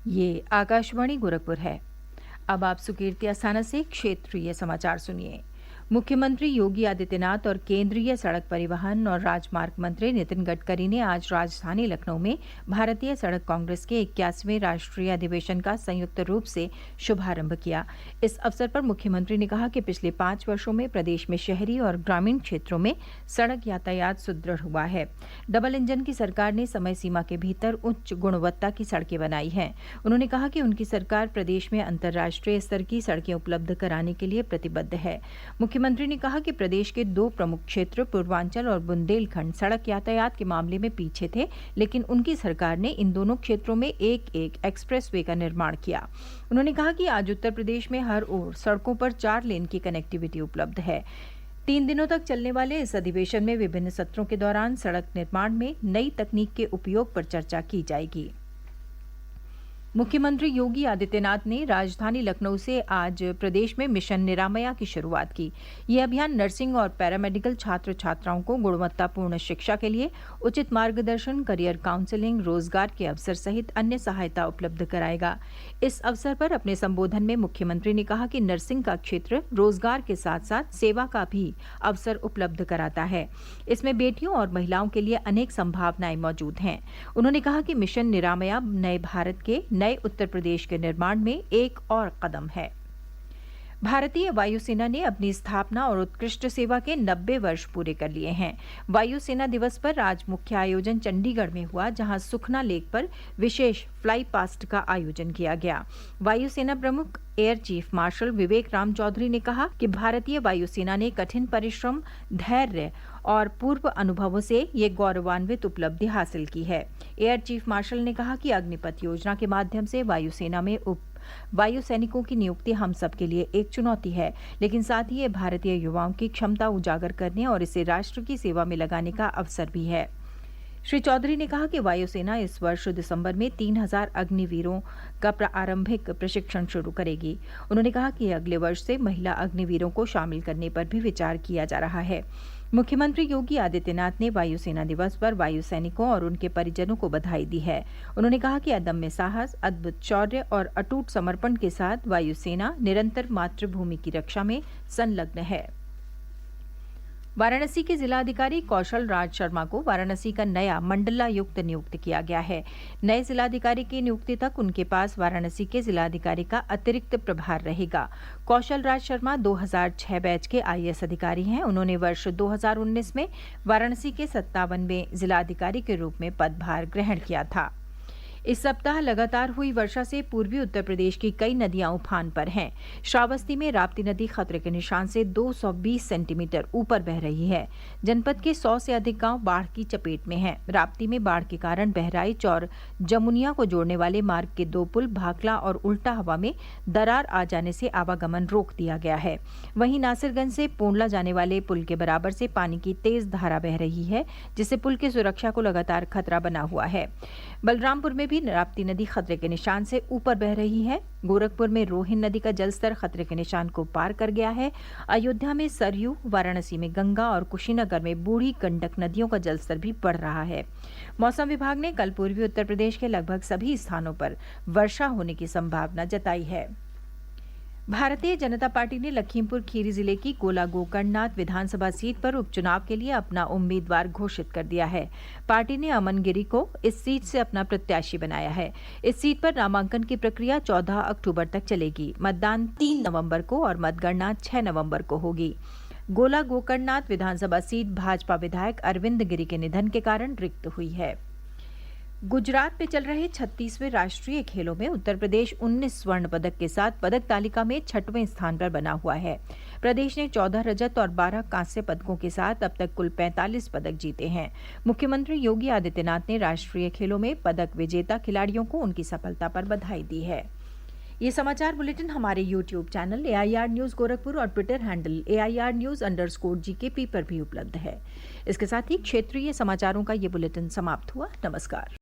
ये आकाशवाणी गोरखपुर है। अब आप सुकीर्ति अस्थाना से क्षेत्रीय समाचार सुनिए। मुख्यमंत्री योगी आदित्यनाथ और केंद्रीय सड़क परिवहन और राजमार्ग मंत्री नितिन गडकरी ने आज राजधानी लखनऊ में भारतीय सड़क कांग्रेस के 81वें राष्ट्रीय अधिवेशन का संयुक्त रूप से शुभारंभ किया। इस अवसर पर मुख्यमंत्री ने कहा कि पिछले 5 वर्षों में प्रदेश में शहरी और ग्रामीण क्षेत्रों में सड़क यातायात सुदृढ़ हुआ है। डबल इंजन की सरकार ने समय सीमा के भीतर उच्च गुणवत्ता की सड़कें बनाई हैं। उन्होंने कहा कि उनकी सरकार प्रदेश में अंतर्राष्ट्रीय स्तर की सड़कें उपलब्ध कराने के लिए प्रतिबद्ध है। मुख्यमंत्री ने कहा कि प्रदेश के 2 प्रमुख क्षेत्र पूर्वांचल और बुंदेलखंड सड़क यातायात के मामले में पीछे थे, लेकिन उनकी सरकार ने इन दोनों क्षेत्रों में एक एक्सप्रेस वे का निर्माण किया। उन्होंने कहा कि आज उत्तर प्रदेश में हर ओर सड़कों पर 4 लेन की कनेक्टिविटी उपलब्ध है। 3 दिनों तक चलने वाले इस अधिवेशन में विभिन्न सत्रों के दौरान सड़क निर्माण में नई तकनीक के उपयोग पर चर्चा की जाएगी। मुख्यमंत्री योगी आदित्यनाथ ने राजधानी लखनऊ से आज प्रदेश में मिशन निरामया की शुरुआत की। ये अभियान नर्सिंग और पैरामेडिकल छात्र छात्राओं को गुणवत्तापूर्ण शिक्षा के लिए उचित मार्गदर्शन, करियर काउंसलिंग, रोजगार के अवसर सहित अन्य सहायता उपलब्ध कराएगा। इस अवसर पर अपने संबोधन में मुख्यमंत्री ने कहा कि नर्सिंग का क्षेत्र रोजगार के साथ साथ सेवा का भी अवसर उपलब्ध कराता है। इसमें बेटियों और महिलाओं के लिए अनेक संभावनाएं मौजूद हैं। उन्होंने कहा कि मिशन निरामया नए भारत के नए उत्तर प्रदेश के निर्माण में एक और कदम है। भारतीय वायुसेना ने अपनी स्थापना और उत्कृष्ट सेवा के 90 वर्ष पूरे कर लिए हैं। वायुसेना दिवस पर आज मुख्य आयोजन चंडीगढ़ में हुआ, जहां सुखना लेक पर विशेष फ्लाई पास्ट का आयोजन किया गया। वायुसेना प्रमुख एयर चीफ मार्शल विवेक राम चौधरी ने कहा कि भारतीय वायुसेना ने कठिन परिश्रम, धैर्य और पूर्व अनुभवों से ये गौरवान्वित उपलब्धि हासिल की है। एयर चीफ मार्शल ने कहा कि अग्निपथ योजना के माध्यम से वायुसेना में वायु सैनिकों की नियुक्ति हम सब के लिए एक चुनौती है, लेकिन साथ ही ये भारतीय युवाओं की क्षमता उजागर करने और इसे राष्ट्र की सेवा में लगाने का अवसर भी है। श्री चौधरी ने कहा कि वायुसेना इस वर्ष दिसंबर में 3000 अग्निवीरों का प्रारंभिक प्रशिक्षण शुरू करेगी। उन्होंने कहा कि अगले वर्ष से महिला अग्निवीरों को शामिल करने पर भी विचार किया जा रहा है। मुख्यमंत्री योगी आदित्यनाथ ने वायुसेना दिवस पर वायु सैनिकों और उनके परिजनों को बधाई दी है। उन्होंने कहा कि अदम्य साहस, अद्भुत शौर्य और अटूट समर्पण के साथ वायुसेना निरंतर मातृभूमि की रक्षा में संलग्न है। वाराणसी के जिलाधिकारी कौशल राज शर्मा को वाराणसी का नया मंडलायुक्त नियुक्त किया गया है। नए जिलाधिकारी की नियुक्ति तक उनके पास वाराणसी के जिलाधिकारी का अतिरिक्त प्रभार रहेगा। कौशल राज शर्मा 2006 बैच के आईएएस अधिकारी हैं। उन्होंने वर्ष 2019 में वाराणसी के 57वें जिलाधिकारी के रूप में पदभार ग्रहण किया था। इस सप्ताह लगातार हुई वर्षा से पूर्वी उत्तर प्रदेश की कई नदियां उफान पर हैं। श्रावस्ती में राप्ती नदी खतरे के निशान से 220 सेंटीमीटर ऊपर बह रही है। जनपद के 100 से अधिक गांव बाढ़ की चपेट में हैं। राप्ती में बाढ़ के कारण बहराइच और जमुनिया को जोड़ने वाले मार्ग के 2 पुल भाखला और उल्टा हवा में दरार आ जाने से आवागमन रोक दिया गया है। वहीं नासिरगंज से पोंडला जाने वाले पुल के बराबर से पानी की तेज धारा बह रही है, जिससे पुल की सुरक्षा को लगातार खतरा बना हुआ है। बलरामपुर में भी राप्ती नदी खतरे के निशान से ऊपर बह रही है। गोरखपुर में रोहिन नदी का जलस्तर खतरे के निशान को पार कर गया है। अयोध्या में सरयू, वाराणसी में गंगा और कुशीनगर में बूढ़ी गंडक नदियों का जलस्तर भी बढ़ रहा है। मौसम विभाग ने कल पूर्वी उत्तर प्रदेश के लगभग सभी स्थानों पर वर्षा होने की संभावना जताई है। भारतीय जनता पार्टी ने लखीमपुर खीरी जिले की गोला गोकर्णनाथ विधानसभा सीट पर उपचुनाव के लिए अपना उम्मीदवार घोषित कर दिया है। पार्टी ने अमन गिरी को इस सीट से अपना प्रत्याशी बनाया है। इस सीट पर नामांकन की प्रक्रिया 14 अक्टूबर तक चलेगी। मतदान 3 नवंबर को और मतगणना 6 नवंबर को होगी। गोला गोकर्णनाथ विधानसभा सीट भाजपा विधायक अरविंद गिरी के निधन के कारण रिक्त हुई है। गुजरात में चल रहे 36वें राष्ट्रीय खेलों में उत्तर प्रदेश 19 स्वर्ण पदक के साथ पदक तालिका में 6वें स्थान पर बना हुआ है। प्रदेश ने 14 रजत और 12 कांस्य पदकों के साथ अब तक कुल 45 पदक जीते हैं। मुख्यमंत्री योगी आदित्यनाथ ने राष्ट्रीय खेलों में पदक विजेता खिलाड़ियों को उनकी सफलता पर बधाई दी है। ये समाचार बुलेटिन हमारे YouTube channel AIR news Gorakhpur और ट्विटर हैंडल AIR News_GKP पर भी उपलब्ध है। इसके साथ ही क्षेत्रीय समाचारों का ये बुलेटिन समाप्त हुआ। नमस्कार।